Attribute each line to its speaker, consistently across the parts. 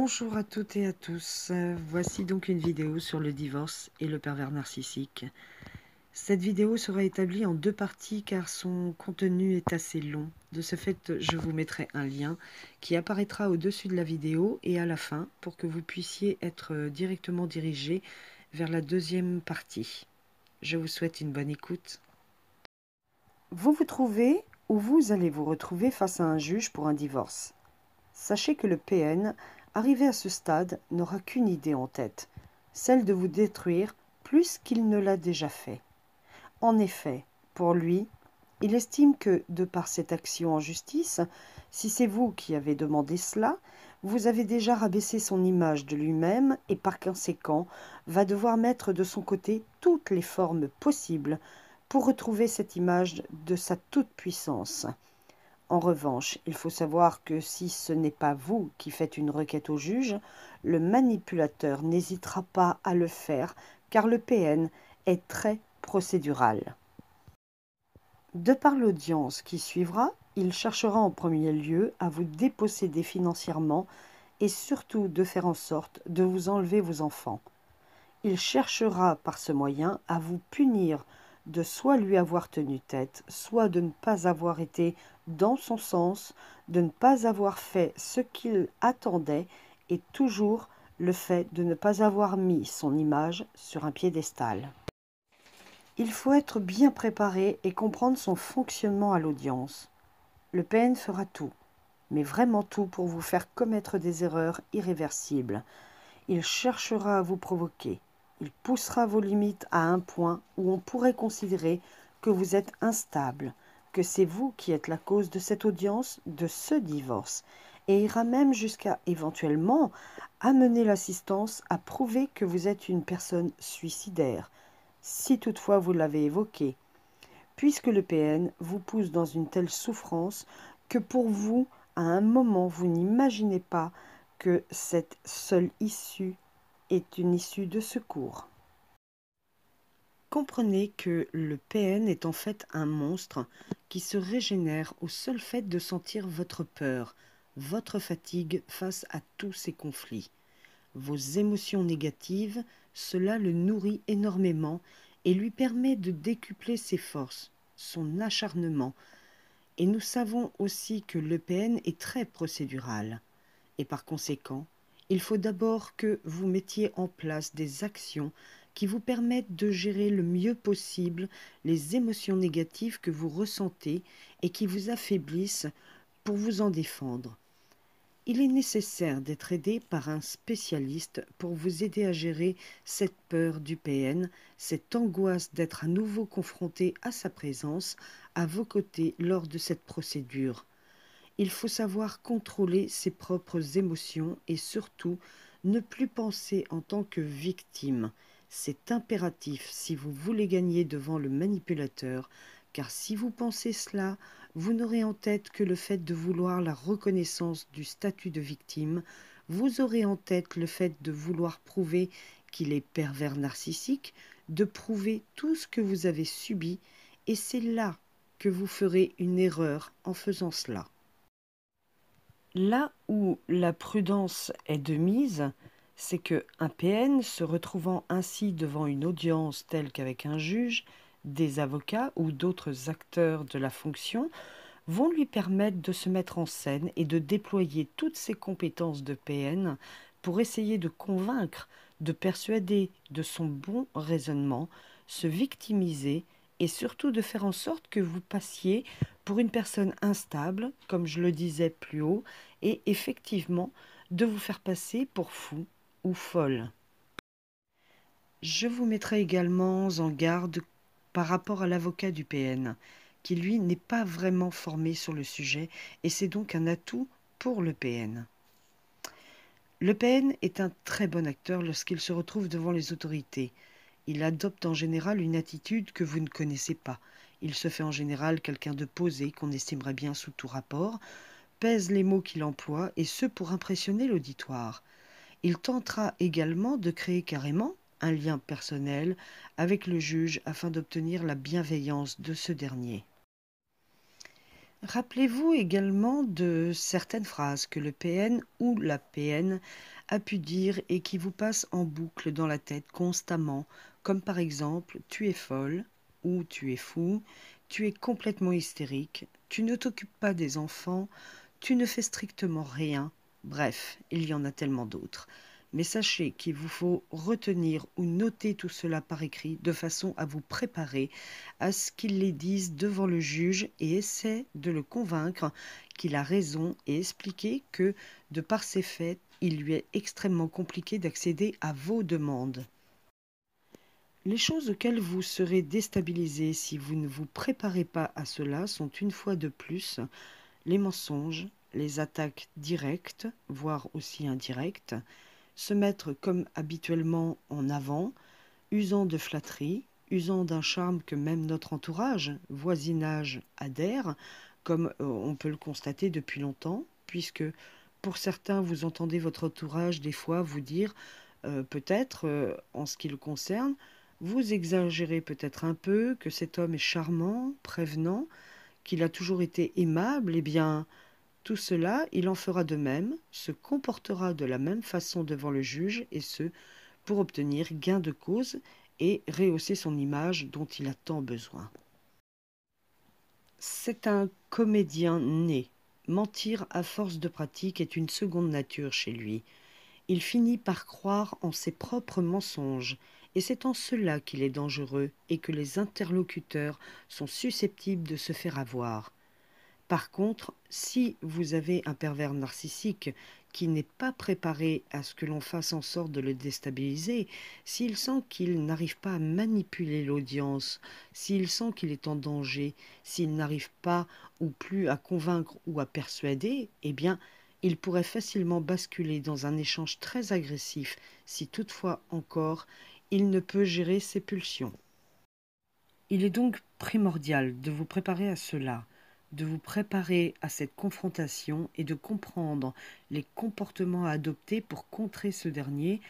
Speaker 1: Bonjour à toutes et à tous, voici donc une vidéo sur le divorce et le pervers narcissique. Cette vidéo sera établie en deux parties car son contenu est assez long. De ce fait, je vous mettrai un lien qui apparaîtra au-dessus de la vidéo et à la fin pour que vous puissiez être directement dirigé vers la deuxième partie. Je vous souhaite une bonne écoute. Vous vous trouvez ou vous allez vous retrouver face à un juge pour un divorce. Sachez que le PN, arrivé à ce stade, n'aura qu'une idée en tête, celle de vous détruire plus qu'il ne l'a déjà fait. En effet, pour lui, il estime que, de par cette action en justice, si c'est vous qui avez demandé cela, vous avez déjà rabaissé son image de lui-même et par conséquent va devoir mettre de son côté toutes les formes possibles pour retrouver cette image de sa toute-puissance. En revanche, il faut savoir que si ce n'est pas vous qui faites une requête au juge, le manipulateur n'hésitera pas à le faire car le PN est très procédural. De par l'audience qui suivra, il cherchera en premier lieu à vous déposséder financièrement et surtout de faire en sorte de vous enlever vos enfants. Il cherchera par ce moyen à vous punir de soit lui avoir tenu tête, soit de ne pas avoir été dans son sens, de ne pas avoir fait ce qu'il attendait et toujours le fait de ne pas avoir mis son image sur un piédestal. Il faut être bien préparé et comprendre son fonctionnement à l'audience. Le PN fera tout, mais vraiment tout pour vous faire commettre des erreurs irréversibles. Il cherchera à vous provoquer. Il poussera vos limites à un point où on pourrait considérer que vous êtes instable, que c'est vous qui êtes la cause de cette audience, de ce divorce, et ira même jusqu'à éventuellement amener l'assistance à prouver que vous êtes une personne suicidaire, si toutefois vous l'avez évoqué, puisque le PN vous pousse dans une telle souffrance que pour vous, à un moment, vous n'imaginez pas que cette seule issue est une issue de secours. Comprenez que le PN est en fait un monstre qui se régénère au seul fait de sentir votre peur, votre fatigue face à tous ces conflits. Vos émotions négatives, cela le nourrit énormément et lui permet de décupler ses forces, son acharnement. Et nous savons aussi que le PN est très procédural. Et par conséquent, il faut d'abord que vous mettiez en place des actions qui vous permettent de gérer le mieux possible les émotions négatives que vous ressentez et qui vous affaiblissent pour vous en défendre. Il est nécessaire d'être aidé par un spécialiste pour vous aider à gérer cette peur du PN, cette angoisse d'être à nouveau confronté à sa présence à vos côtés lors de cette procédure. Il faut savoir contrôler ses propres émotions et surtout ne plus penser en tant que victime. C'est impératif si vous voulez gagner devant le manipulateur, car si vous pensez cela, vous n'aurez en tête que le fait de vouloir la reconnaissance du statut de victime, vous aurez en tête le fait de vouloir prouver qu'il est pervers narcissique, de prouver tout ce que vous avez subi, et c'est là que vous ferez une erreur en faisant cela. Là où la prudence est de mise, c'est qu'un PN, se retrouvant ainsi devant une audience telle qu'avec un juge, des avocats ou d'autres acteurs de la fonction, vont lui permettre de se mettre en scène et de déployer toutes ses compétences de PN pour essayer de convaincre, de persuader de son bon raisonnement, se victimiser et surtout de faire en sorte que vous passiez pour une personne instable, comme je le disais plus haut, et effectivement de vous faire passer pour fou ou folle. Je vous mettrai également en garde par rapport à l'avocat du PN, qui lui n'est pas vraiment formé sur le sujet et c'est donc un atout pour le PN. Le PN est un très bon acteur lorsqu'il se retrouve devant les autorités. Il adopte en général une attitude que vous ne connaissez pas. Il se fait en général quelqu'un de posé qu'on estimerait bien sous tout rapport, pèse les mots qu'il emploie et ce pour impressionner l'auditoire. Il tentera également de créer carrément un lien personnel avec le juge afin d'obtenir la bienveillance de ce dernier. Rappelez-vous également de certaines phrases que le PN ou la PN a pu dire et qui vous passe en boucle dans la tête constamment, comme par exemple « tu es folle » ou « tu es fou »,« tu es complètement hystérique »,« tu ne t'occupes pas des enfants »,« tu ne fais strictement rien ». Bref, il y en a tellement d'autres. Mais sachez qu'il vous faut retenir ou noter tout cela par écrit de façon à vous préparer à ce qu'il les dise devant le juge et essaie de le convaincre qu'il a raison et expliquer que, de par ses faits, il lui est extrêmement compliqué d'accéder à vos demandes. Les choses auxquelles vous serez déstabilisé si vous ne vous préparez pas à cela sont une fois de plus les mensonges, les attaques directes, voire aussi indirectes, se mettre comme habituellement en avant, usant de flatterie, usant d'un charme que même notre entourage, voisinage adhère, comme on peut le constater depuis longtemps, puisque pour certains, vous entendez votre entourage des fois vous dire, peut-être, en ce qui le concerne, vous exagérez peut-être un peu, que cet homme est charmant, prévenant, qu'il a toujours été aimable, eh bien, tout cela, il en fera de même, se comportera de la même façon devant le juge, et ce, pour obtenir gain de cause et rehausser son image dont il a tant besoin. C'est un comédien né. Mentir à force de pratique est une seconde nature chez lui. Il finit par croire en ses propres mensonges, et c'est en cela qu'il est dangereux et que les interlocuteurs sont susceptibles de se faire avoir. Par contre, si vous avez un pervers narcissique qui n'est pas préparé à ce que l'on fasse en sorte de le déstabiliser, s'il sent qu'il n'arrive pas à manipuler l'audience, s'il sent qu'il est en danger, s'il n'arrive pas ou plus à convaincre ou à persuader, eh bien, il pourrait facilement basculer dans un échange très agressif si toutefois encore il ne peut gérer ses pulsions. Il est donc primordial de vous préparer à cela, de vous préparer à cette confrontation et de comprendre les comportements à adopter pour contrer ce dernier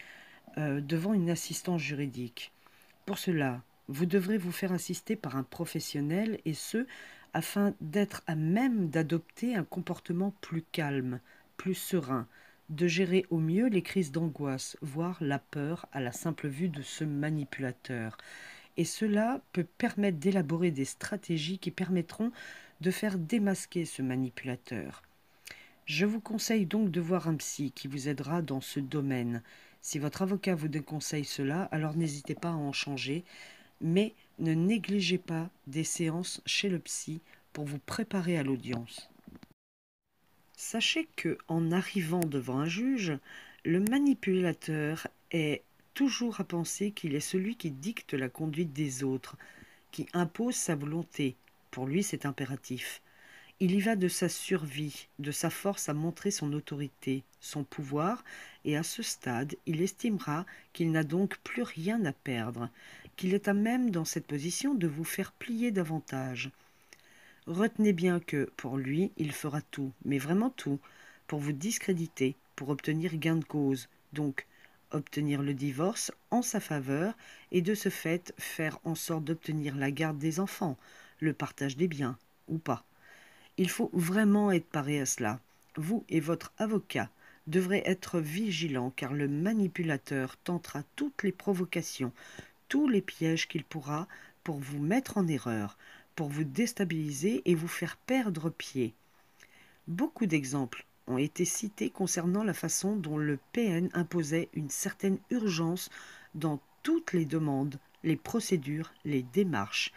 Speaker 1: devant une assistance juridique. Pour cela, vous devrez vous faire assister par un professionnel et ce, afin d'être à même d'adopter un comportement plus calme, plus serein, de gérer au mieux les crises d'angoisse, voire la peur à la simple vue de ce manipulateur. Et cela peut permettre d'élaborer des stratégies qui permettront de faire démasquer ce manipulateur. Je vous conseille donc de voir un psy qui vous aidera dans ce domaine. Si votre avocat vous déconseille cela, alors n'hésitez pas à en changer, mais ne négligez pas des séances chez le psy pour vous préparer à l'audience. Sachez que, en arrivant devant un juge, le manipulateur est toujours à penser qu'il est celui qui dicte la conduite des autres, qui impose sa volonté. Pour lui, c'est impératif. Il y va de sa survie, de sa force à montrer son autorité, son pouvoir, et à ce stade, il estimera qu'il n'a donc plus rien à perdre, qu'il est à même dans cette position de vous faire plier davantage. Retenez bien que, pour lui, il fera tout, mais vraiment tout, pour vous discréditer, pour obtenir gain de cause, donc obtenir le divorce en sa faveur et de ce fait faire en sorte d'obtenir la garde des enfants, le partage des biens, ou pas. Il faut vraiment être paré à cela. Vous et votre avocat devrez être vigilants car le manipulateur tentera toutes les provocations, tous les pièges qu'il pourra pour vous mettre en erreur, pour vous déstabiliser et vous faire perdre pied. Beaucoup d'exemples ont été cités concernant la façon dont le PN imposait une certaine urgence dans toutes les demandes, les procédures, les démarches.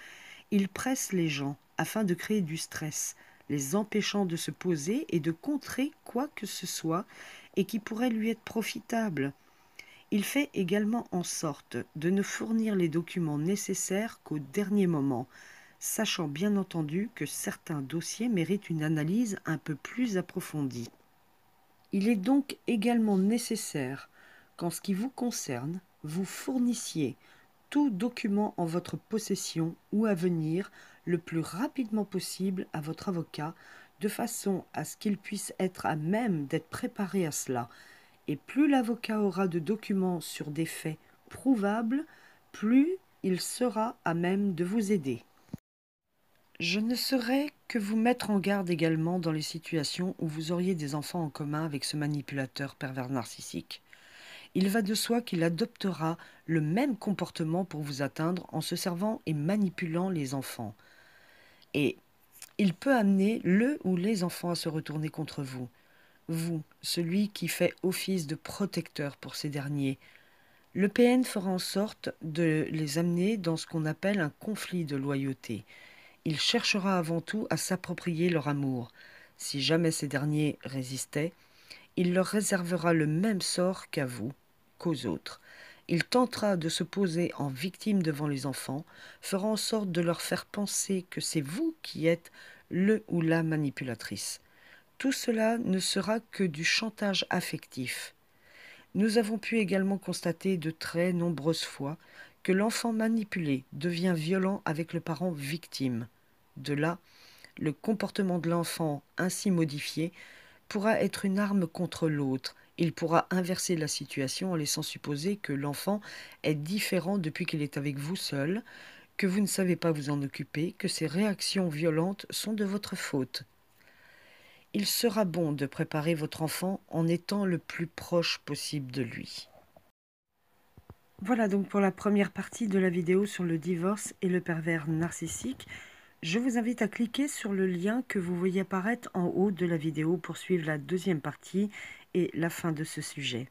Speaker 1: Il presse les gens afin de créer du stress, les empêchant de se poser et de contrer quoi que ce soit et qui pourrait lui être profitable. Il fait également en sorte de ne fournir les documents nécessaires qu'au dernier moment, sachant bien entendu que certains dossiers méritent une analyse un peu plus approfondie. Il est donc également nécessaire qu'en ce qui vous concerne, vous fournissiez tout document en votre possession ou à venir le plus rapidement possible à votre avocat, de façon à ce qu'il puisse être à même d'être préparé à cela. Et plus l'avocat aura de documents sur des faits prouvables, plus il sera à même de vous aider. Je ne saurais que vous mettre en garde également dans les situations où vous auriez des enfants en commun avec ce manipulateur pervers narcissique. Il va de soi qu'il adoptera le même comportement pour vous atteindre en se servant et manipulant les enfants. Et il peut amener le ou les enfants à se retourner contre vous. Vous, celui qui fait office de protecteur pour ces derniers. Le PN fera en sorte de les amener dans ce qu'on appelle un conflit de loyauté. Il cherchera avant tout à s'approprier leur amour. Si jamais ces derniers résistaient, il leur réservera le même sort qu'à vous, qu'aux autres. Il tentera de se poser en victime devant les enfants, fera en sorte de leur faire penser que c'est vous qui êtes le ou la manipulatrice. Tout cela ne sera que du chantage affectif. Nous avons pu également constater de très nombreuses fois que l'enfant manipulé devient violent avec le parent victime. De là, le comportement de l'enfant ainsi modifié pourra être une arme contre l'autre. Il pourra inverser la situation en laissant supposer que l'enfant est différent depuis qu'il est avec vous seul, que vous ne savez pas vous en occuper, que ses réactions violentes sont de votre faute. Il sera bon de préparer votre enfant en étant le plus proche possible de lui. Voilà donc pour la première partie de la vidéo sur le divorce et le pervers narcissique. Je vous invite à cliquer sur le lien que vous voyez apparaître en haut de la vidéo pour suivre la deuxième partie et la fin de ce sujet.